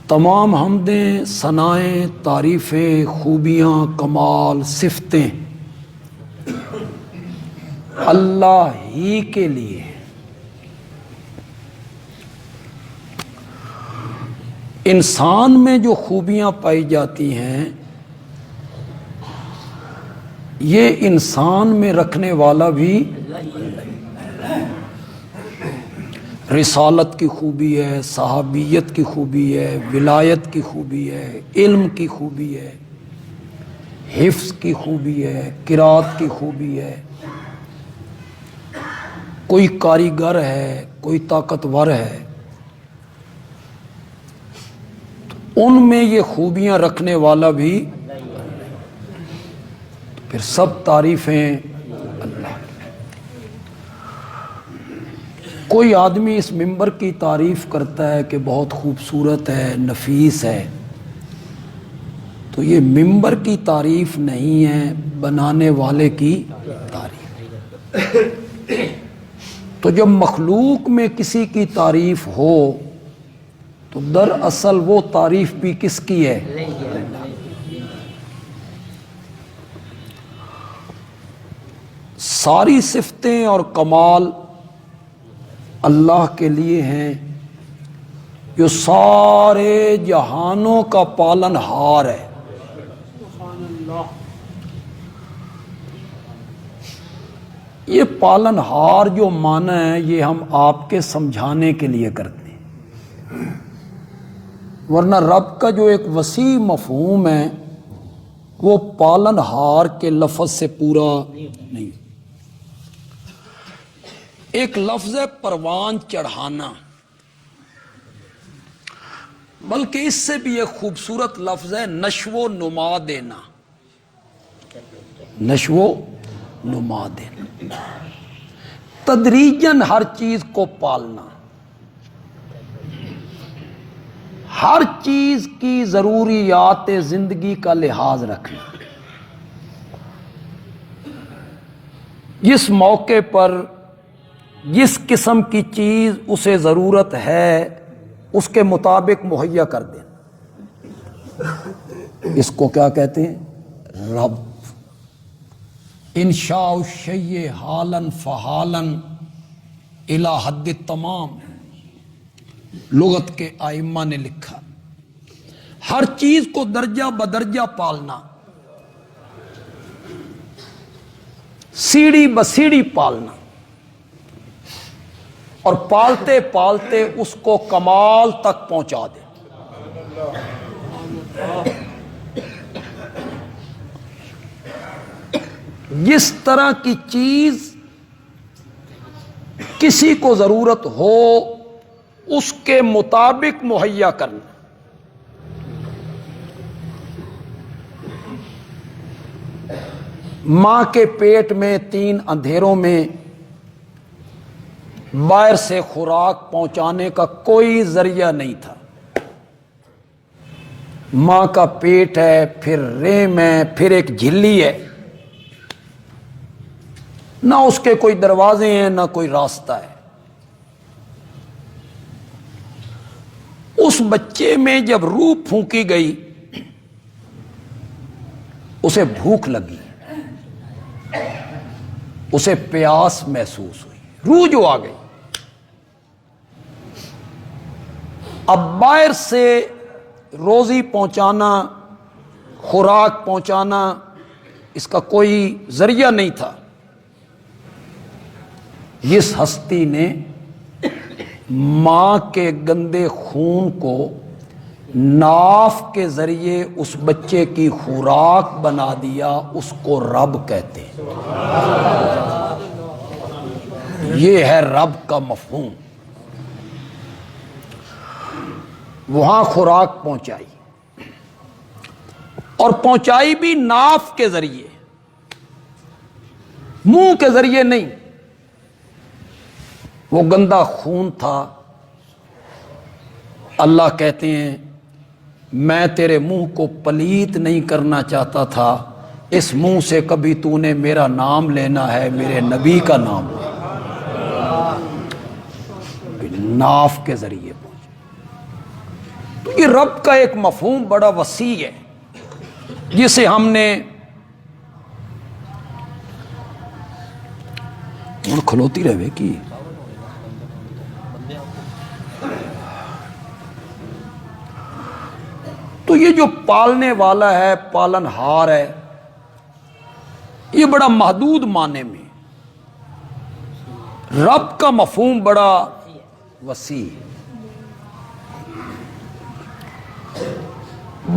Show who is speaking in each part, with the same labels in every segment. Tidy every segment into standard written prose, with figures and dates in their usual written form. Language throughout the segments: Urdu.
Speaker 1: تمام حمدیں، ثنائیں، تعریفیں، خوبیاں، کمال، صفتیں اللہ ہی کے لیے ہیں۔ انسان میں جو خوبیاں پائی جاتی ہیں یہ انسان میں رکھنے والا بھی رسالت کی خوبی ہے، صحابیت کی خوبی ہے، ولایت کی خوبی ہے، علم کی خوبی ہے، حفظ کی خوبی ہے، قرات کی خوبی ہے۔ کوئی کاریگر ہے، کوئی طاقتور ہے، تو ان میں یہ خوبیاں رکھنے والا بھی پھر سب تعریفیں اللہ کی۔ کوئی آدمی اس ممبر کی تعریف کرتا ہے کہ بہت خوبصورت ہے، نفیس ہے، تو یہ ممبر کی تعریف نہیں ہے، بنانے والے کی تعریف۔ تو جب مخلوق میں کسی کی تعریف ہو تو دراصل وہ تعریف بھی کس کی ہے؟ ساری صفتیں اور کمال اللہ کے لیے ہیں جو سارے جہانوں کا پالن ہار ہے۔ یہ پالن ہار جو معنی ہے یہ ہم آپ کے سمجھانے کے لیے کرتے ہیں، ورنہ رب کا جو ایک وسیع مفہوم ہے وہ پالن ہار کے لفظ سے پورا نہیں۔ ایک لفظ ہے پروان چڑھانا، بلکہ اس سے بھی ایک خوبصورت لفظ ہے نشو و نما دینا، نشو و نما دینا، تدریجاً ہر چیز کو پالنا، ہر چیز کی ضروریات زندگی کا لحاظ رکھنا، جس موقع پر جس قسم کی چیز اسے ضرورت ہے اس کے مطابق مہیا کر دینا، اس کو کیا کہتے ہیں؟ رب۔ انشاء الشیء حالا فحالا الی حد التمام، لغت کے ائمہ نے لکھا، ہر چیز کو درجہ بدرجہ پالنا، سیڑھی بسیڑھی پالنا، اور پالتے پالتے اس کو کمال تک پہنچا دے۔ جس طرح کی چیز کسی کو ضرورت ہو اس کے مطابق مہیا کرنا۔ ماں کے پیٹ میں 3 اندھیروں میں باہر سے خوراک پہنچانے کا کوئی ذریعہ نہیں تھا۔ ماں کا پیٹ ہے، پھر رحم ہے، پھر ایک جھلی ہے، نہ اس کے کوئی دروازے ہیں نہ کوئی راستہ ہے۔ اس بچے میں جب روح پھونکی گئی اسے بھوک لگی، اسے پیاس محسوس ہوئی، روح جو آ گئی۔ اب باہر سے روزی پہنچانا، خوراک پہنچانا، اس کا کوئی ذریعہ نہیں تھا۔ اس ہستی نے ماں کے گندے خون کو ناف کے ذریعے اس بچے کی خوراک بنا دیا، اس کو رب کہتے ہیں۔ یہ ہے رب کا مفہوم۔ وہاں خوراک پہنچائی، اور پہنچائی بھی ناف کے ذریعے، منہ کے ذریعے نہیں۔ وہ گندا خون تھا۔ اللہ کہتے ہیں میں تیرے منہ کو پلیت نہیں کرنا چاہتا تھا، اس منہ سے کبھی تو نے میرا نام لینا ہے، میرے نبی کا نام لینا، ناف کے ذریعے پہنچے۔ تو یہ رب کا ایک مفہوم بڑا وسیع ہے جسے ہم نے کھلوتی رہے کی تو یہ جو پالنے والا ہے، پالن ہار ہے، یہ بڑا محدود معنی میں، رب کا مفہوم بڑا وسیع ہے۔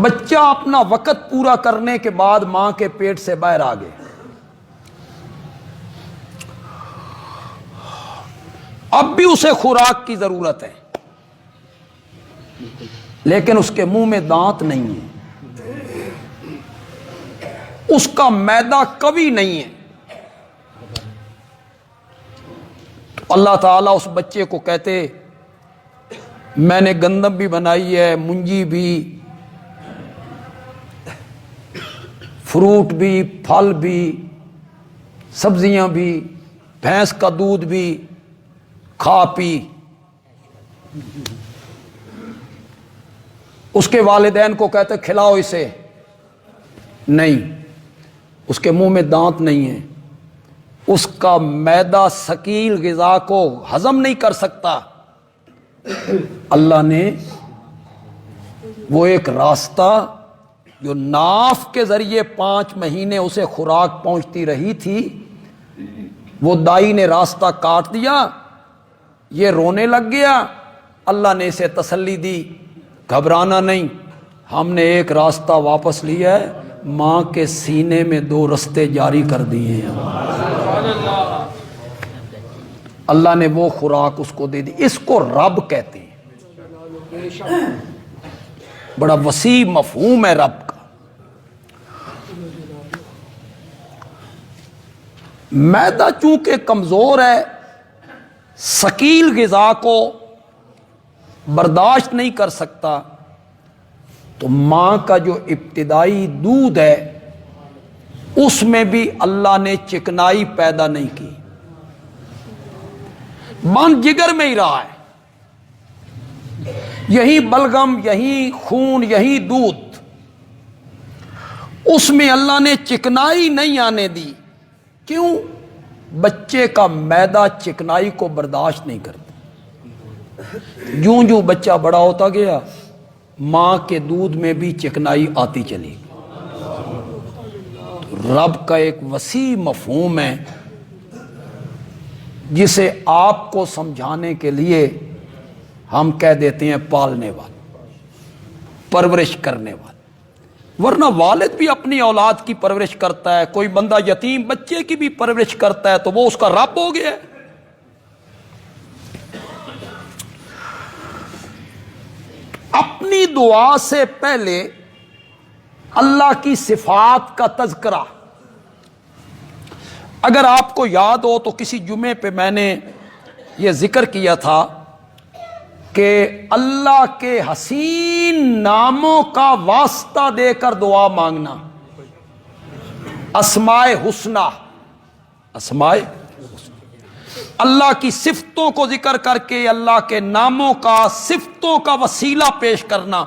Speaker 1: بچہ اپنا وقت پورا کرنے کے بعد ماں کے پیٹ سے باہر آ گئے، اب بھی اسے خوراک کی ضرورت ہے، لیکن اس کے منہ میں دانت نہیں ہے، اس کا معدہ قوی نہیں ہے۔ تو اللہ تعالیٰ اس بچے کو کہتے میں نے گندم بھی بنائی ہے، منجی بھی، فروٹ بھی، پھل بھی، سبزیاں بھی، بھینس کا دودھ بھی، کھا پی۔ اس کے والدین کو کہتے کھلاؤ اسے، نہیں، اس کے منہ میں دانت نہیں ہے، اس کا معدہ ثقیل غذا کو ہضم نہیں کر سکتا۔ اللہ نے وہ ایک راستہ جو ناف کے ذریعے 5 مہینے اسے خوراک پہنچتی رہی تھی، وہ دائی نے راستہ کاٹ دیا، یہ رونے لگ گیا۔ اللہ نے اسے تسلی دی، گھبرانا نہیں، ہم نے ایک راستہ واپس لیا ہے، ماں کے سینے میں 2 رستے جاری کر دیے ہیں۔ اللہ نے وہ خوراک اس کو دے دی۔ اس کو رب کہتے ہیں، بڑا وسیع مفہوم ہے رب کا۔ معدہ چونکہ کمزور ہے، ثقیل غذا کو برداشت نہیں کر سکتا، تو ماں کا جو ابتدائی دودھ ہے اس میں بھی اللہ نے چکنائی پیدا نہیں کی، بند جگر میں ہی رہا ہے، یہی بلغم، یہی خون، یہی دودھ، اس میں اللہ نے چکنائی نہیں آنے دی۔ کیوں؟ بچے کا معدہ چکنائی کو برداشت نہیں کرتا۔ جوں جوں بچہ بڑا ہوتا گیا، ماں کے دودھ میں بھی چکنائی آتی چلی۔ رب کا ایک وسیع مفہوم ہے جسے آپ کو سمجھانے کے لیے ہم کہہ دیتے ہیں پالنے والا، پرورش کرنے والا۔ ورنہ والد بھی اپنی اولاد کی پرورش کرتا ہے، کوئی بندہ یتیم بچے کی بھی پرورش کرتا ہے تو وہ اس کا رب ہو گیا ہے۔ اپنی دعا سے پہلے اللہ کی صفات کا تذکرہ، اگر آپ کو یاد ہو تو کسی جمعے پہ میں نے یہ ذکر کیا تھا کہ اللہ کے حسین ناموں کا واسطہ دے کر دعا مانگنا، اسمائے حسنہ، اسمائے اللہ کی صفتوں کو ذکر کر کے اللہ کے ناموں کا، صفتوں کا وسیلہ پیش کرنا۔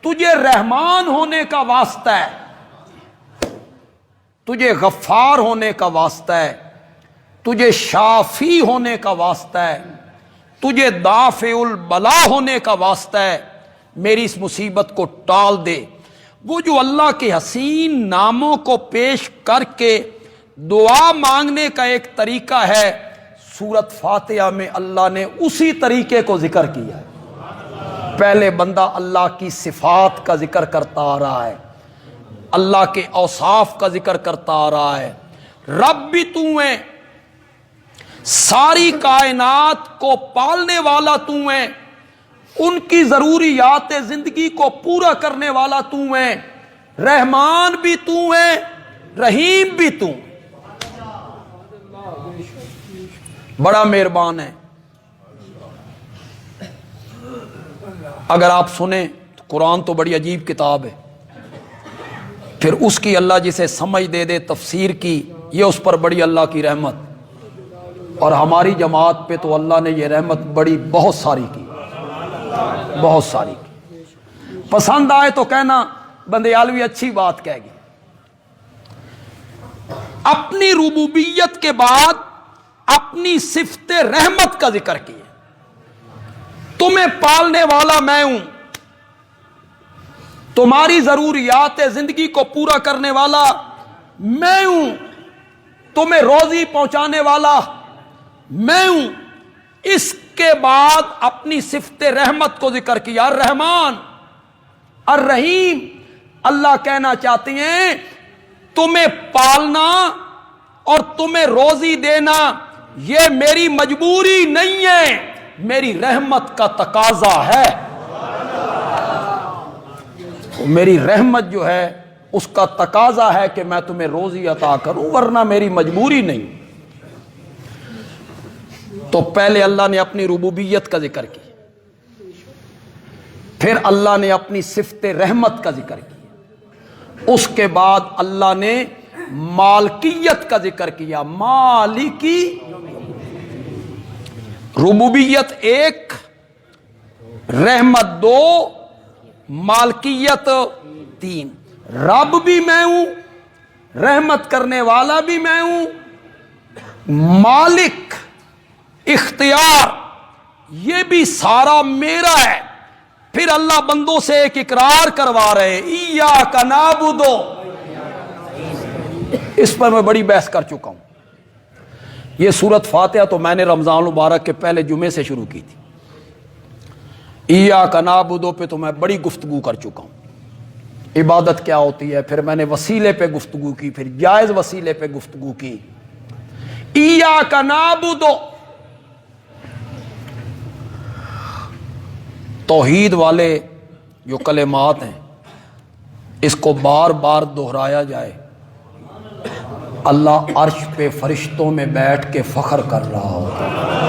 Speaker 1: تجھے رحمان ہونے کا واسطہ ہے، تجھے غفار ہونے کا واسطہ ہے، تجھے شافی ہونے کا واسطہ ہے، تجھے دافع البلا ہونے کا واسطہ ہے، میری اس مصیبت کو ٹال دے۔ وہ جو اللہ کے حسین ناموں کو پیش کر کے دعا مانگنے کا ایک طریقہ ہے، سورت فاتحہ میں اللہ نے اسی طریقے کو ذکر کیا ہے۔ پہلے بندہ اللہ کی صفات کا ذکر کرتا آ رہا ہے، اللہ کے اوصاف کا ذکر کرتا آ رہا ہے، رب بھی تو ہے، ساری کائنات کو پالنے والا تو ہے، ان کی ضروریات زندگی کو پورا کرنے والا تو ہے، رحمان بھی تو ہے، رحیم بھی تو، بڑا مہربان ہے۔ اگر آپ سنیں تو قرآن تو بڑی عجیب کتاب ہے، پھر اس کی اللہ جسے سمجھ دے دے تفسیر کی، یہ اس پر بڑی اللہ کی رحمت، اور ہماری جماعت پہ تو اللہ نے یہ رحمت بڑی بہت ساری کی، بہت ساری کی۔ پسند آئے تو کہنا بندیالوی اچھی بات کہے گی. اپنی ربوبیت کے بعد اپنی صفت رحمت کا ذکر کیا. تمہیں پالنے والا میں ہوں، تمہاری ضروریات زندگی کو پورا کرنے والا میں ہوں، تمہیں روزی پہنچانے والا میں ہوں. اس کے بعد اپنی صفت رحمت کو ذکر کیا. الرحمن الرحیم. اللہ کہنا چاہتے ہیں تمہیں پالنا اور تمہیں روزی دینا یہ میری مجبوری نہیں ہے، میری رحمت کا تقاضا ہے. میری رحمت جو ہے اس کا تقاضا ہے کہ میں تمہیں روزی عطا کروں، ورنہ میری مجبوری نہیں. تو پہلے اللہ نے اپنی ربوبیت کا ذکر کیا، پھر اللہ نے اپنی صفت رحمت کا ذکر کیا، اس کے بعد اللہ نے مالکیت کا ذکر کیا. مالکی ربوبیت ایک، رحمت دو، مالکیت تین. رب بھی میں ہوں، رحمت کرنے والا بھی میں ہوں، مالک اختیار یہ بھی سارا میرا ہے. پھر اللہ بندوں سے ایک اقرار کروا رہے ایاک نعبد. اس پر میں بڑی بحث کر چکا ہوں. یہ سورت فاتحہ تو میں نے رمضان المبارک کے پہلے جمعے سے شروع کی تھی. ایاک نعبد پہ تو میں بڑی گفتگو کر چکا ہوں. عبادت کیا ہوتی ہے، پھر میں نے وسیلے پہ گفتگو کی، پھر جائز وسیلے پہ گفتگو کی. ایاک نعبد توحید والے جو کلمات ہیں اس کو بار بار دہرایا جائے. اللہ عرش پہ فرشتوں میں بیٹھ کے فخر کر رہا ہوتا ہے.